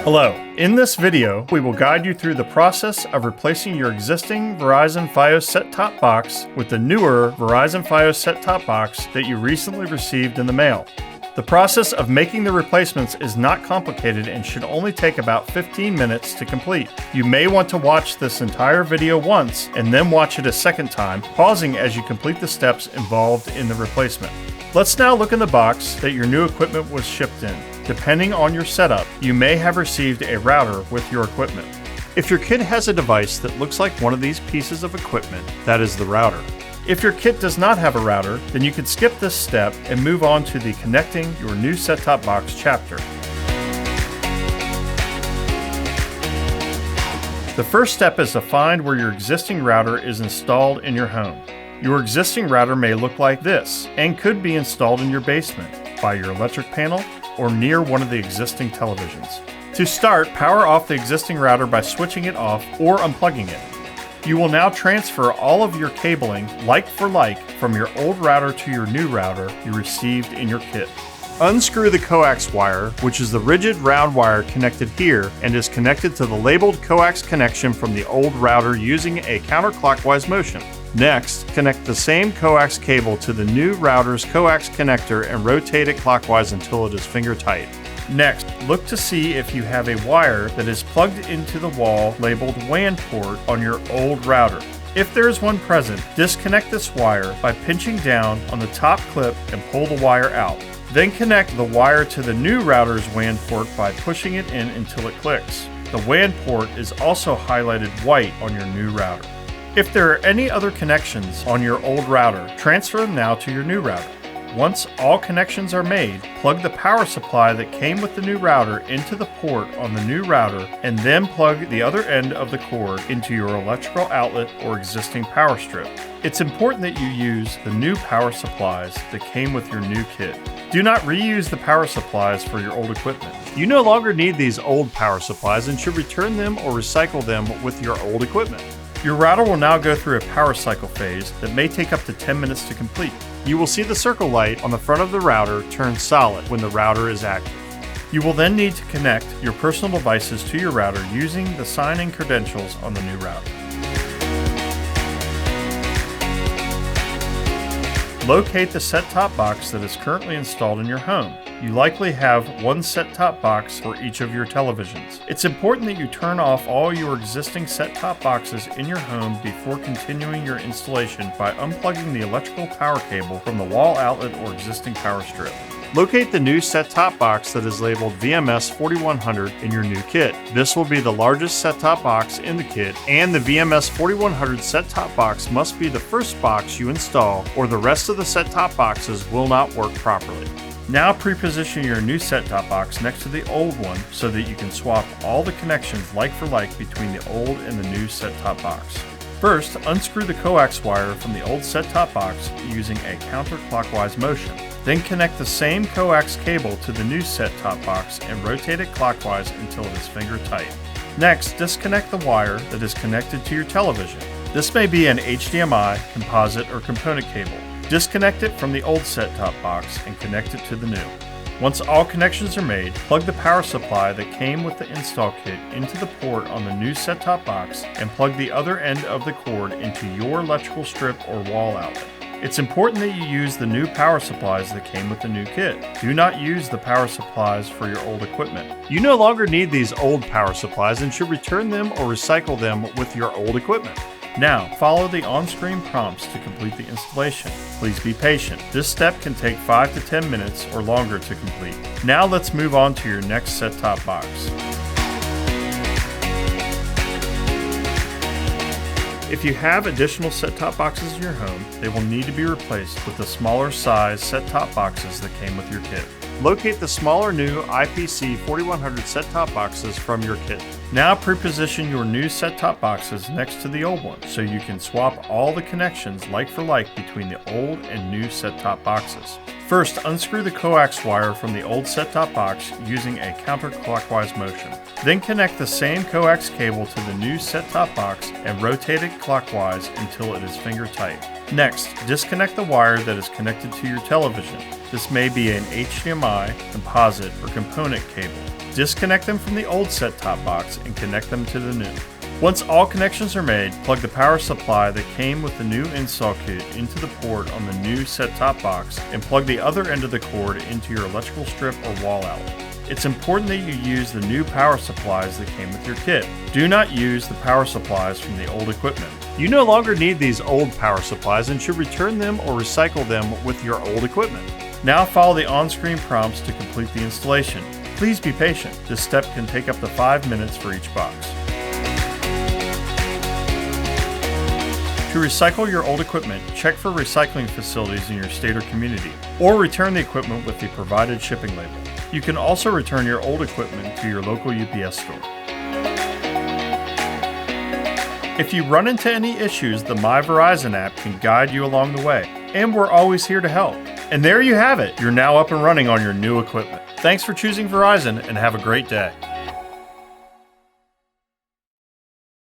Hello. In this video, we will guide you through the process of replacing your existing Verizon Fios set-top box with the newer Verizon Fios set-top box that you recently received in the mail. The process of making the replacements is not complicated and should only take about 15 minutes to complete. You may want to watch this entire video once and then watch it a second time, pausing as you complete the steps involved in the replacement. Let's now look in the box that your new equipment was shipped in. Depending on your setup, you may have received a router with your equipment. If your kit has a device that looks like one of these pieces of equipment, that is the router. If your kit does not have a router, then you can skip this step and move on to the Connecting Your New Set-Top Box chapter. The first step is to find where your existing router is installed in your home. Your existing router may look like this and could be installed in your basement, by your electric panel, or near one of the existing televisions. To start, power off the existing router by switching it off or unplugging it. You will now transfer all of your cabling, like for like, from your old router to your new router you received in your kit. Unscrew the coax wire, which is the rigid round wire connected here and is connected to the labeled coax connection from the old router using a counterclockwise motion. Next, connect the same coax cable to the new router's coax connector and rotate it clockwise until it is finger tight. Next, look to see if you have a wire that is plugged into the wall labeled WAN port on your old router. If there is one present, disconnect this wire by pinching down on the top clip and pull the wire out. Then connect the wire to the new router's WAN port by pushing it in until it clicks. The WAN port is also highlighted white on your new router. If there are any other connections on your old router, transfer them now to your new router. Once all connections are made, plug the power supply that came with the new router into the port on the new router and then plug the other end of the cord into your electrical outlet or existing power strip. It's important that you use the new power supplies that came with your new kit. Do not reuse the power supplies for your old equipment. You no longer need these old power supplies and should return them or recycle them with your old equipment. Your router will now go through a power cycle phase that may take up to 10 minutes to complete. You will see the circle light on the front of the router turn solid when the router is active. You will then need to connect your personal devices to your router using the sign-in credentials on the new router. Locate the set-top box that is currently installed in your home. You likely have one set-top box for each of your televisions. It's important that you turn off all your existing set-top boxes in your home before continuing your installation by unplugging the electrical power cable from the wall outlet or existing power strip. Locate the new set-top box that is labeled VMS4100 in your new kit. This will be the largest set-top box in the kit, and the VMS4100 set-top box must be the first box you install or the rest of the set-top boxes will not work properly. Now pre-position your new set-top box next to the old one so that you can swap all the connections like for like between the old and the new set-top box. First, unscrew the coax wire from the old set-top box using a counterclockwise motion. Then connect the same coax cable to the new set-top box and rotate it clockwise until it is finger tight. Next, disconnect the wire that is connected to your television. This may be an HDMI, composite, or component cable. Disconnect it from the old set-top box and connect it to the new. Once all connections are made, plug the power supply that came with the install kit into the port on the new set-top box and plug the other end of the cord into your electrical strip or wall outlet. It's important that you use the new power supplies that came with the new kit. Do not use the power supplies for your old equipment. You no longer need these old power supplies and should return them or recycle them with your old equipment. Now, follow the on-screen prompts to complete the installation. Please be patient. This step can take 5 to 10 minutes or longer to complete. Now let's move on to your next set-top box. If you have additional set-top boxes in your home, they will need to be replaced with the smaller size set-top boxes that came with your kit. Locate the smaller new IPC4100 set-top boxes from your kit. Now pre-position your new set-top boxes next to the old one so you can swap all the connections like for like between the old and new set-top boxes. First, unscrew the coax wire from the old set-top box using a counterclockwise motion. Then connect the same coax cable to the new set-top box and rotate it clockwise until it is finger tight. Next, disconnect the wire that is connected to your television. This may be an HDMI, composite, or component cable. disconnect them from the old set-top box and connect them to the new. Once all connections are made, plug the power supply that came with the new install kit into the port on the new set-top box and plug the other end of the cord into your electrical strip or wall outlet. It's important that you use the new power supplies that came with your kit. Do not use the power supplies from the old equipment. You no longer need these old power supplies and should return them or recycle them with your old equipment. Now follow the on-screen prompts to complete the installation. Please be patient. This step can take up to 5 minutes for each box. To recycle your old equipment, check for recycling facilities in your state or community, or return the equipment with the provided shipping label. You can also return your old equipment to your local UPS store. If you run into any issues, the My Verizon app can guide you along the way, and we're always here to help. And there you have it. You're now up and running on your new equipment. Thanks for choosing Verizon, and have a great day.